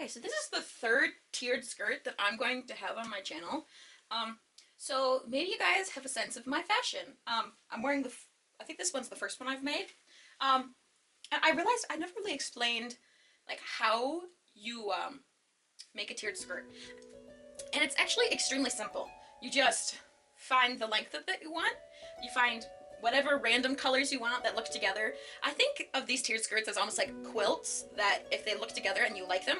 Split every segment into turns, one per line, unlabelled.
Okay, so this is the third tiered skirt that I'm going to have on my channel. So maybe you guys have a sense of my fashion. I'm wearing I think this one's the first one I've made. And I realized I never really explained like how you make a tiered skirt. And it's actually extremely simple. You just find the length of that you want. You find whatever random colors you want that look together. I think of these tiered skirts as almost like quilts that if they look together and you like them,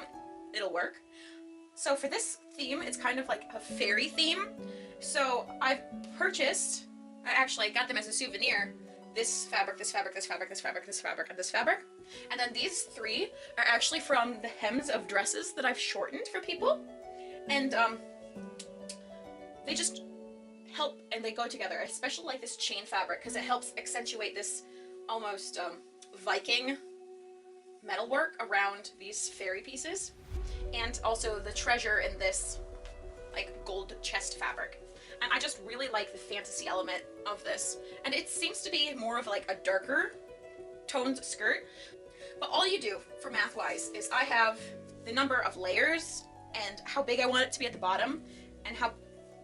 it'll work. So for this theme, it's kind of like a fairy theme. So I've purchased, I got them as a souvenir, this fabric, this fabric, this fabric, this fabric, this fabric, and this fabric. And then these three are actually from the hems of dresses that I've shortened for people. And they just help and they go together. I especially like this chain fabric because it helps accentuate this almost Viking metalwork around these fairy pieces, and also the treasure in this like gold chest fabric. And I just really like the fantasy element of this, and it seems to be more of like a darker toned skirt. But all you do for math wise is I have the number of layers and how big I want it to be at the bottom and how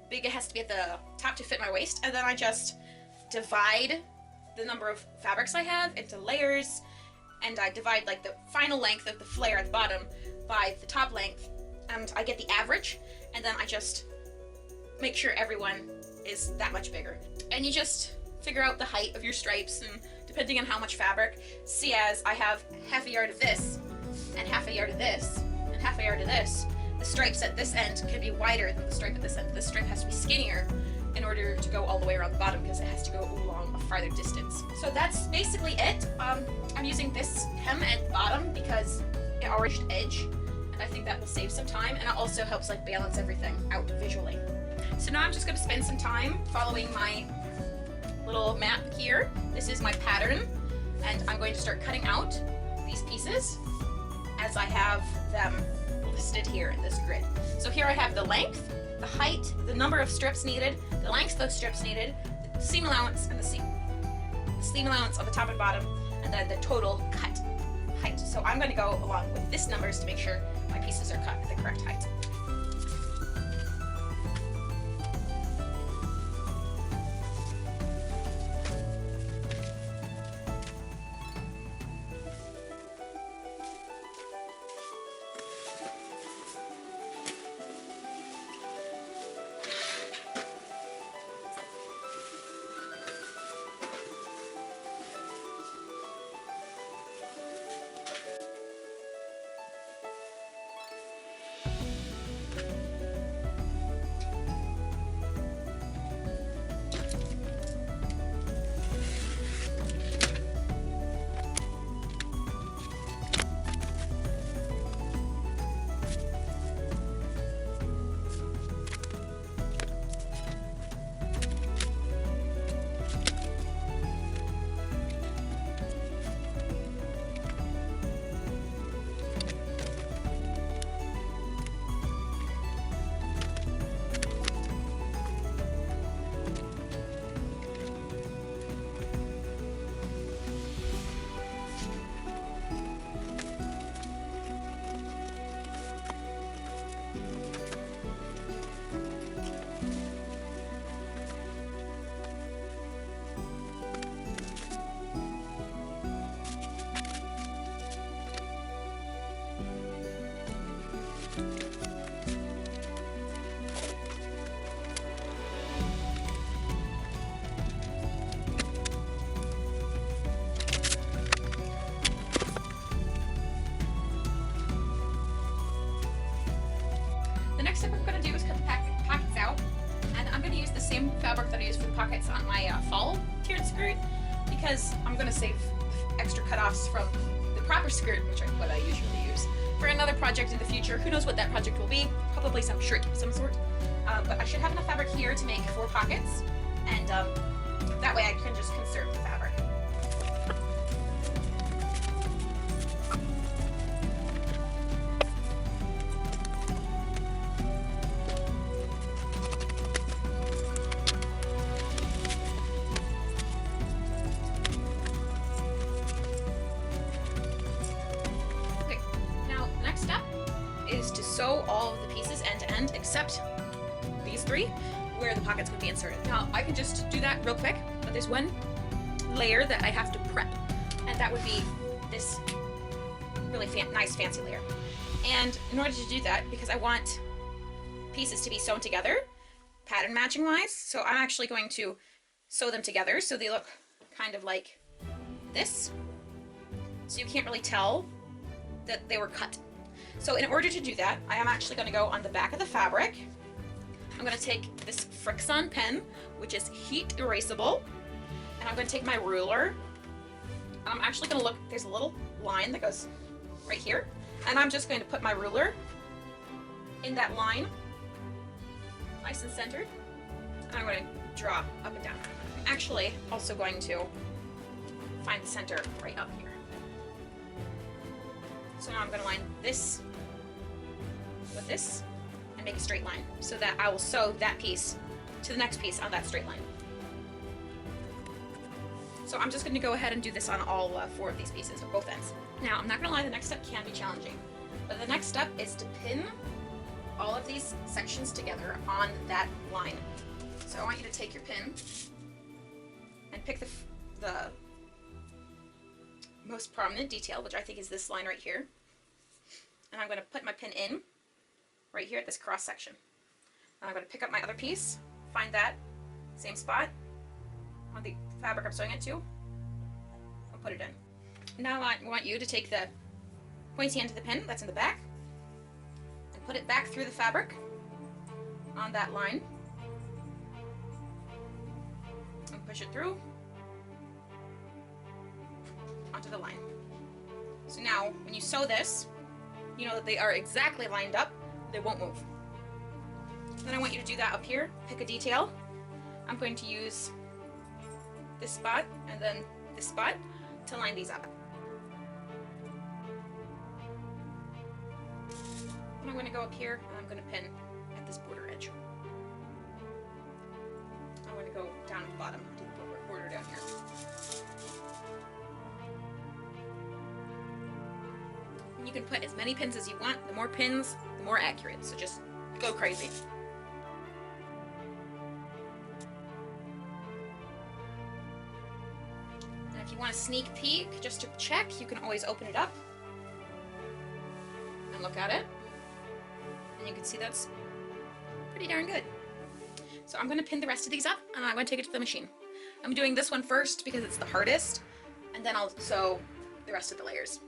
big it has to be at the top to fit my waist, and then I just divide the number of fabrics I have into layers, and I divide like the final length of the flare at the bottom by the top length, and I get the average, and then I just make sure everyone is that much bigger. And you just figure out the height of your stripes, and depending on how much fabric, see as I have half a yard of this, and half a yard of this, and half a yard of this, the stripes at this end can be wider than the stripe at this end. This stripe has to be skinnier in order to go all the way around the bottom because it has to go along a farther distance. So that's basically it. I'm using this hem at the bottom because it already edge, and I think that will save some time, and it also helps like balance everything out visually. So now I'm just going to spend some time following my little map here. This is my pattern, and I'm going to start cutting out these pieces as I have them listed here in this grid. So here I have the length, the height, the number of strips needed, the length of strips needed, the seam allowance, and the seam allowance on the top and bottom, and then the total cut height. So I'm going to go along with this numbers to make sure my pieces are cut at the correct height. The next step I'm going to do is cut the pockets out, and I'm going to use the same fabric that I used for the pockets on my fall tiered skirt, because I'm going to save extra cutoffs from the proper skirt, which is what I usually use, for another project in the future. Who knows what that project will be? Probably some shirt of some sort. But I should have enough fabric here to make 4 pockets, and that way I can just conserve the fabric. is to sew all of the pieces end to end except these three where the pockets would be inserted. Now I can just do that real quick, but there's one layer that I have to prep, and that would be this really nice fancy layer. And in order to do that, because I want pieces to be sewn together pattern matching wise, so I'm actually going to sew them together so they look kind of like this, so you can't really tell that they were cut. So in order to do that, I am actually going to go on the back of the fabric. I'm going to take this Frixon pen, which is heat erasable, and I'm going to take my ruler. I'm actually going to look, there's a little line that goes right here, and I'm just going to put my ruler in that line, nice and centered, and I'm going to draw up and down. I'm actually also going to find the center right up here. So now I'm going to line this with this and make a straight line so that I will sew that piece to the next piece on that straight line. So I'm just going to go ahead and do this on all 4 of these pieces, or both ends. Now, I'm not going to lie, the next step can be challenging, but the next step is to pin all of these sections together on that line. So I want you to take your pin and pick the most prominent detail, which I think is this line right here. And I'm going to put my pin in right here at this cross section. And I'm going to pick up my other piece, find that same spot on the fabric I'm sewing it to, and put it in. Now I want you to take the pointy end of the pin that's in the back and put it back through the fabric on that line and push it through onto the line. So now when you sew this, you know that they are exactly lined up, they won't move. Then I want you to do that up here, pick a detail. I'm going to use this spot and then this spot to line these up. And I'm going to go up here and I'm going to pin at this border edge. I'm going to go down at the bottom to the border down here. And you can put as many pins as you want. The more pins, the more accurate. So just go crazy. And if you want a sneak peek, just to check, you can always open it up and look at it. And you can see that's pretty darn good. So I'm going to pin the rest of these up and I'm going to take it to the machine. I'm doing this one first because it's the hardest, and then I'll sew the rest of the layers.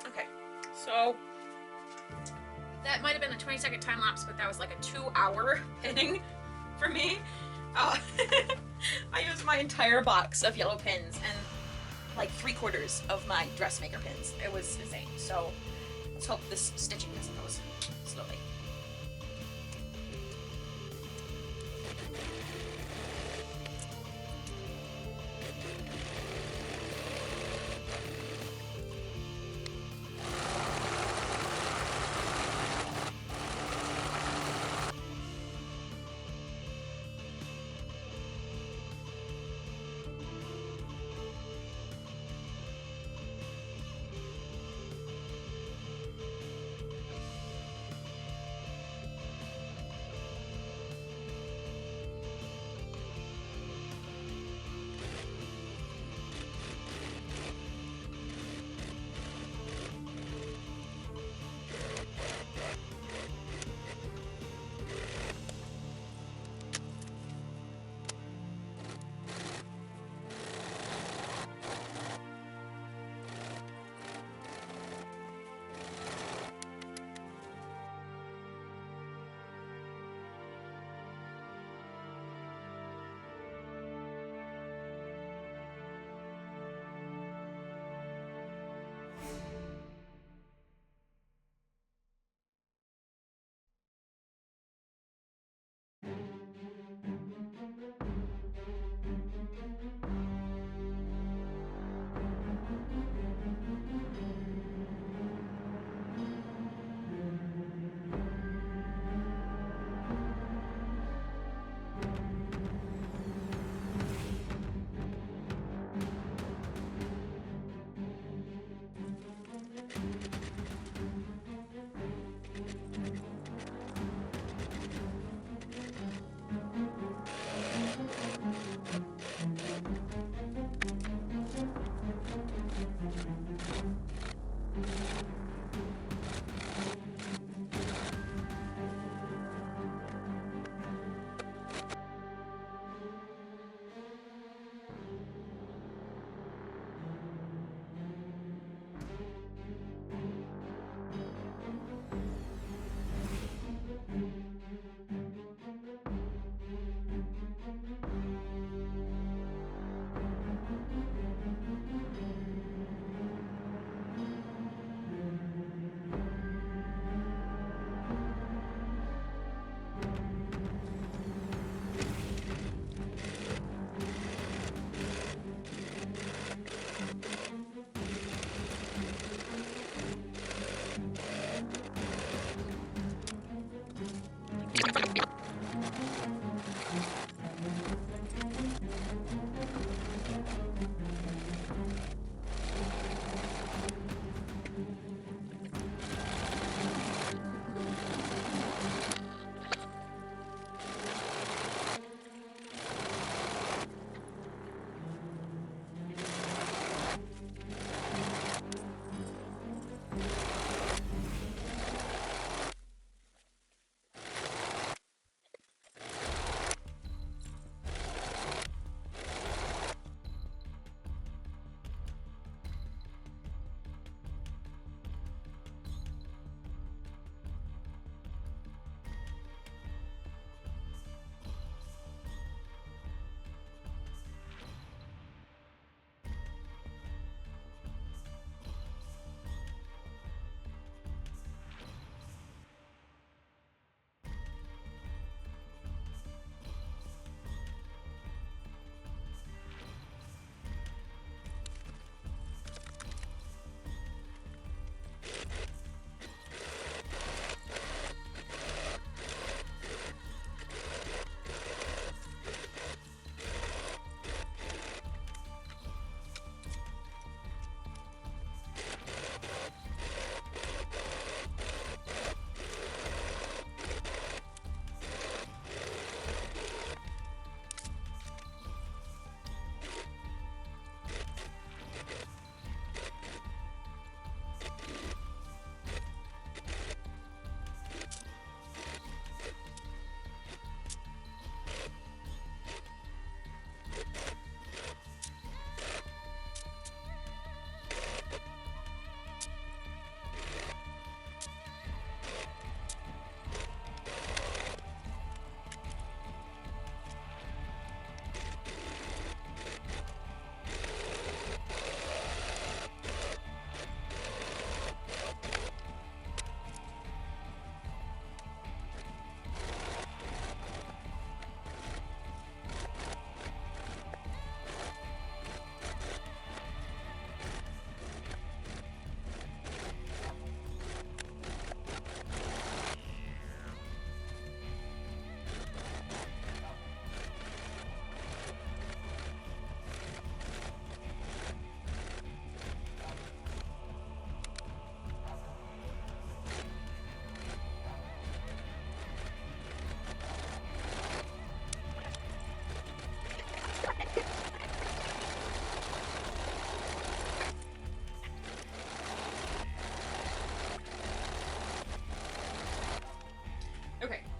Okay, so that might have been a 20-second time lapse, but that was like a 2-hour pinning for me. my entire box of yellow pins and like 3/4 of my dressmaker pins. It was insane. So let's hope this stitching doesn't go slowly.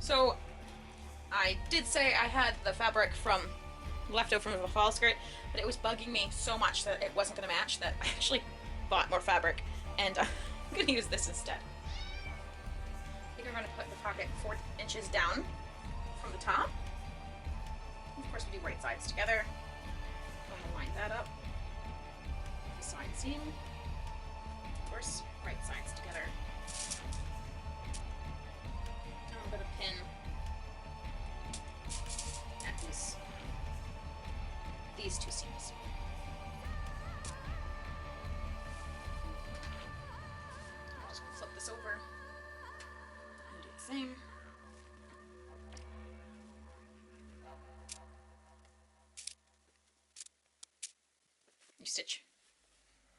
So I did say I had the fabric from leftover from the fall skirt, but it was bugging me so much that it wasn't going to match that I actually bought more fabric, and I'm going to use this instead. I think I'm going to put the pocket 4 inches down from the top. Of course, we do right sides together. Go ahead and line that up. The side seam. Of course, right sides together. And I'm going to pin at these 2 seams. I'm just going to flip this over and do the same. You stitch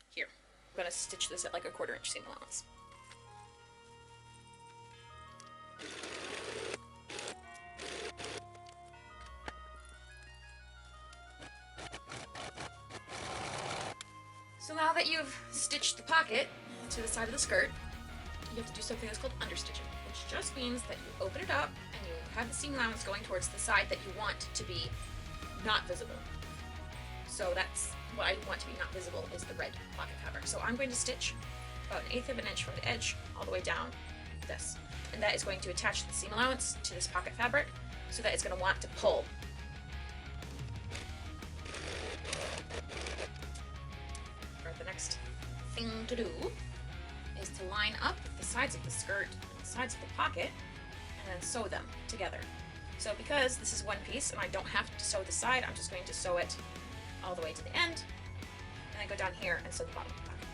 here. I'm going to stitch this at like a 1/4 inch seam allowance. So now that you've stitched the pocket to the side of the skirt, you have to do something that's called understitching, which just means that you open it up and you have the seam allowance going towards the side that you want to be not visible. So that's what I want to be not visible, is the red pocket fabric. So I'm going to stitch about 1/8 of an inch from the edge all the way down this. And that is going to attach the seam allowance to this pocket fabric so that it's going to want to pull. The next thing to do is to line up the sides of the skirt and the sides of the pocket and then sew them together. So because this is one piece and I don't have to sew the side, I'm just going to sew it all the way to the end and then go down here and sew the bottom of the pocket.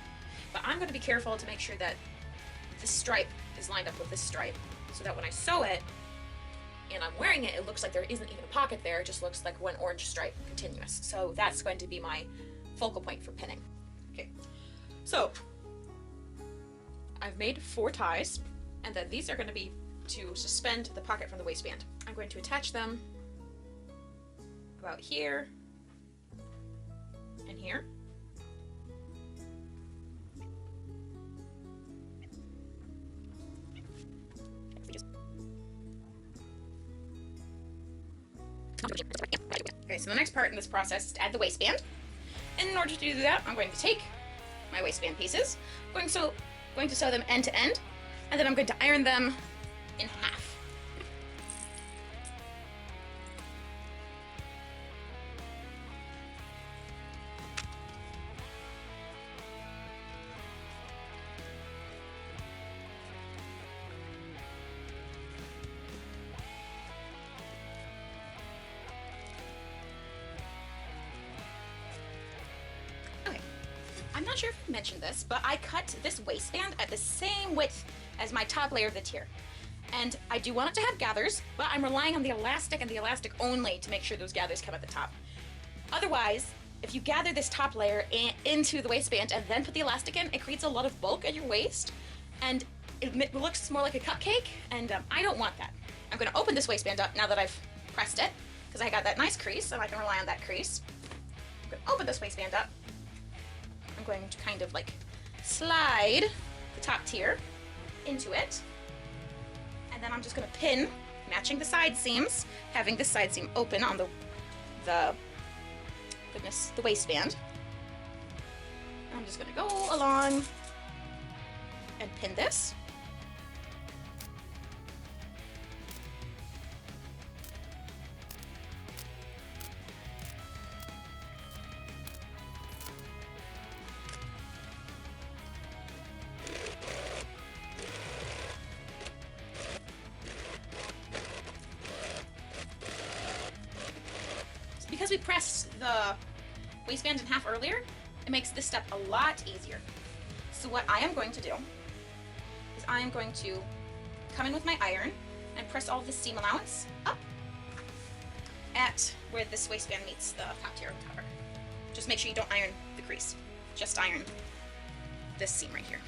But I'm going to be careful to make sure that this stripe is lined up with this stripe so that when I sew it and I'm wearing it, it looks like there isn't even a pocket there, it just looks like one orange stripe continuous. So that's going to be my focal point for pinning. Okay, so I've made 4 ties, and then these are going to be to suspend the pocket from the waistband. I'm going to attach them about here and here. Okay, so the next part in this process is to add the waistband. And in order to do that, I'm going to take my waistband pieces, going to sew them end to end, and then I'm going to iron them in half. I'm not sure if I mentioned this, but I cut this waistband at the same width as my top layer of the tier. And I do want it to have gathers, but I'm relying on the elastic and the elastic only to make sure those gathers come at the top. Otherwise, if you gather this top layer into the waistband and then put the elastic in, it creates a lot of bulk at your waist, and it looks more like a cupcake, and I don't want that. I'm going to open this waistband up now that I've pressed it, because I got that nice crease, and I can rely on that crease. I'm going to open this waistband up. I'm going to kind of like slide the top tier into it, and then I'm just going to pin, matching the side seams, having this side seam open on the waistband. I'm just going to go along and pin this. Because we pressed the waistband in half earlier, it makes this step a lot easier. So what I am going to do is I am going to come in with my iron and press all of the seam allowance up at where this waistband meets the top tier of the cover. Just make sure you don't iron the crease. Just iron this seam right here.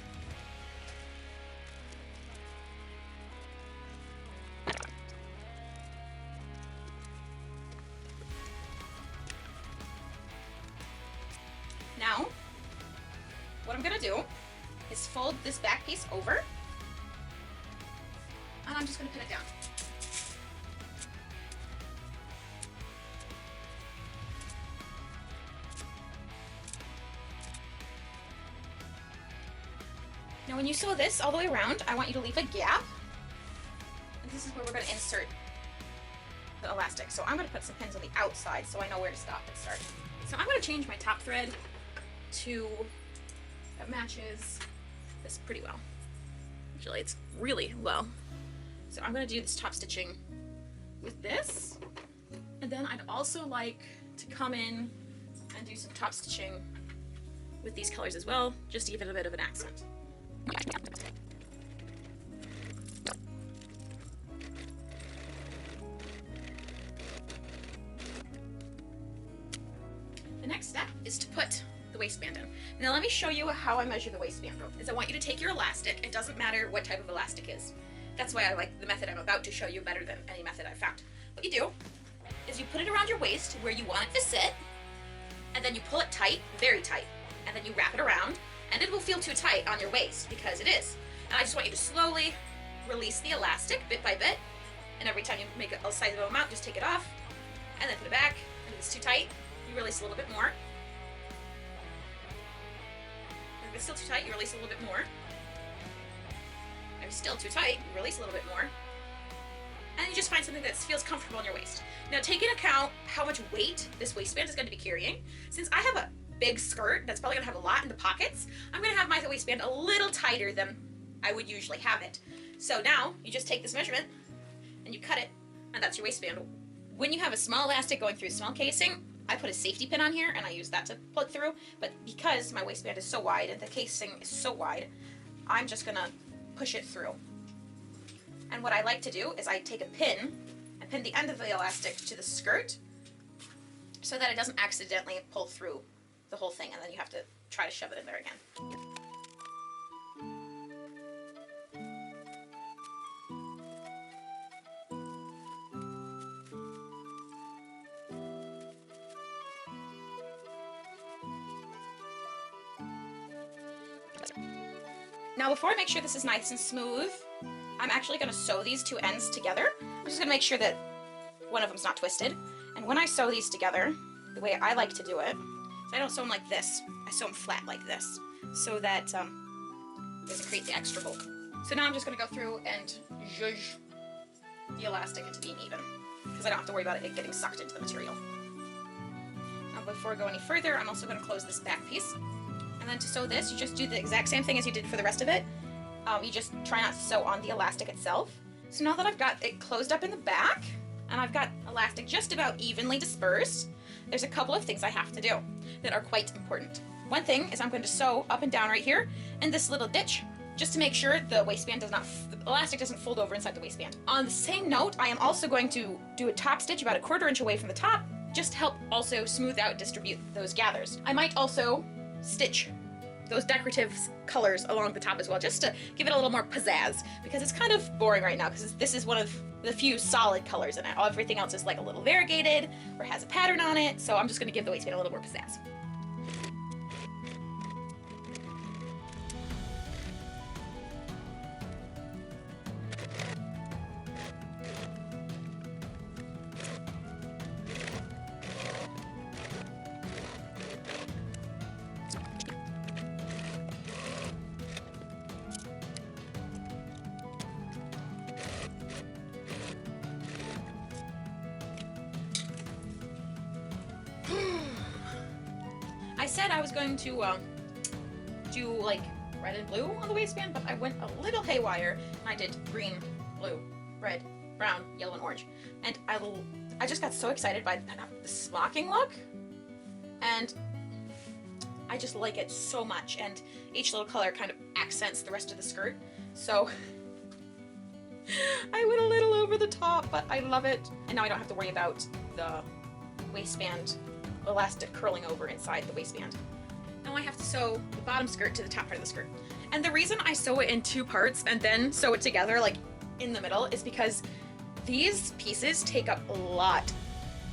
Now, what I'm going to do is fold this back piece over, and I'm just going to pin it down. Now when you sew this all the way around, I want you to leave a gap. And this is where we're going to insert the elastic. So I'm going to put some pins on the outside so I know where to stop and start. So I'm going to change my top thread to, that matches this pretty well. Actually, it's really well. So I'm going to do this top stitching with this. And then I'd also like to come in and do some top stitching with these colors as well, just to give it a bit of an accent. The next step is to put the waistband in. Now let me show you how I measure the waistband. Is I want you to take your elastic. It doesn't matter what type of elastic is. That's why I like the method I'm about to show you better than any method I've found. What you do is you put it around your waist where you want it to sit, and then you pull it tight, very tight, and then you wrap it around, and it will feel too tight on your waist because it is. And I just want you to slowly release the elastic bit by bit, and every time you make a sizable amount, just take it off, and then put it back. And if it's too tight, you release a little bit more. And if it's still too tight, you release a little bit more. If it's still too tight, you release a little bit more. And you just find something that feels comfortable in your waist. Now take into account how much weight this waistband is going to be carrying. Since I have a big skirt that's probably going to have a lot in the pockets, I'm going to have my waistband a little tighter than I would usually have it. So now you just take this measurement and you cut it, and that's your waistband. When you have a small elastic going through a small casing, I put a safety pin on here and I use that to pull it through. But because my waistband is so wide and the casing is so wide, I'm just going to push it through. And what I like to do is I take a pin and pin the end of the elastic to the skirt so that it doesn't accidentally pull through the whole thing, and then you have to try to shove it in there again. Now before I make sure this is nice and smooth, I'm actually going to sew these two ends together. I'm just going to make sure that one of them's not twisted. And when I sew these together, the way I like to do it, is I don't sew them like this. I sew them flat like this, so that it doesn't create the extra bulk. So now I'm just going to go through and zhuzh the elastic into being even, because I don't have to worry about it getting sucked into the material. Now before I go any further, I'm also going to close this back piece. And then to sew this, you just do the exact same thing as you did for the rest of it. You just try not to sew on the elastic itself. So now that I've got it closed up in the back, and I've got elastic just about evenly dispersed, there's a couple of things I have to do that are quite important. One thing is I'm going to sew up and down right here in this little ditch, just to make sure the waistband does not, the elastic doesn't fold over inside the waistband. On the same note, I am also going to do a top stitch about 1/4 inch away from the top, just to help also smooth out, distribute those gathers. I might also stitch those decorative colors along the top as well, just to give it a little more pizzazz, because it's kind of boring right now, because this is one of the few solid colors in it. Everything else is like a little variegated or has a pattern on it, so I'm just going to give the waistband a little more pizzazz. I said I was going to do like red and blue on the waistband, but I went a little haywire and I did green, blue, red, brown, yellow, and orange. And I just got so excited by the smocking look, and I just like it so much, and each little color kind of accents the rest of the skirt. So I went a little over the top, but I love it. And now I don't have to worry about the waistband elastic curling over inside the waistband. Now I have to sew the bottom skirt to the top part of the skirt. And the reason I sew it in two parts and then sew it together like in the middle is because these pieces take up a lot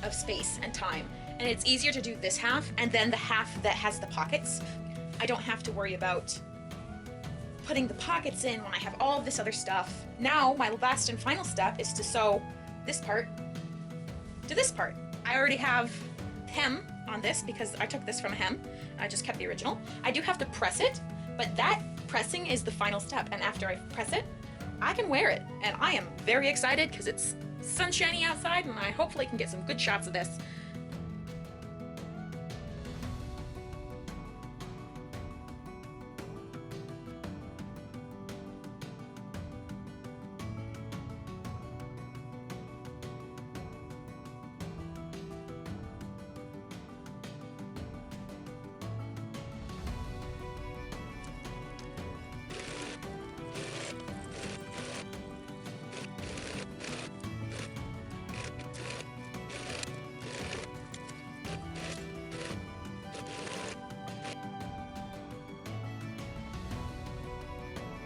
of space and time. And it's easier to do this half and then the half that has the pockets. I don't have to worry about putting the pockets in when I have all of this other stuff. Now my last and final step is to sew this part to this part. I already have hem on this because I took this from a hem. I just kept the original. I do have to press it, But that pressing is the final step, and after I press it, I can wear it. And I am very excited because it's sunshiny outside, and I hopefully can get some good shots of this.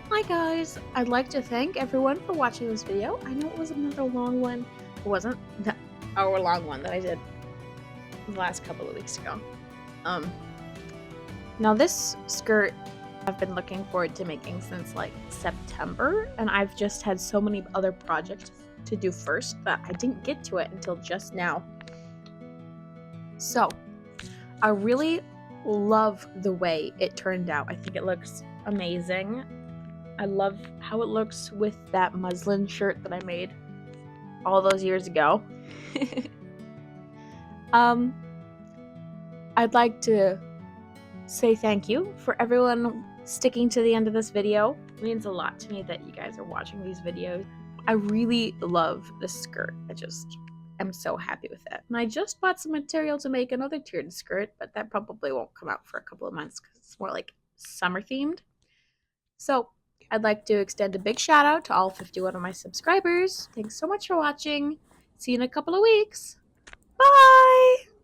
Hi guys, I'd like to thank everyone for watching this video. I know it was another long one. It wasn't the hour-long one that I did the last couple of weeks ago. Now this skirt I've been looking forward to making since like September, and I've just had so many other projects to do first that I didn't get to it until just now. So, I really love the way it turned out. I think it looks amazing. I love how it looks with that muslin shirt that I made all those years ago. I'd like to say thank you for everyone sticking to the end of this video. It means a lot to me that you guys are watching these videos. I really love this skirt. I just am so happy with it. And I just bought some material to make another tiered skirt, but that probably won't come out for a couple of months because it's more like summer themed. So I'd like to extend a big shout out to all 51 of my subscribers. Thanks so much for watching. See you in a couple of weeks. Bye!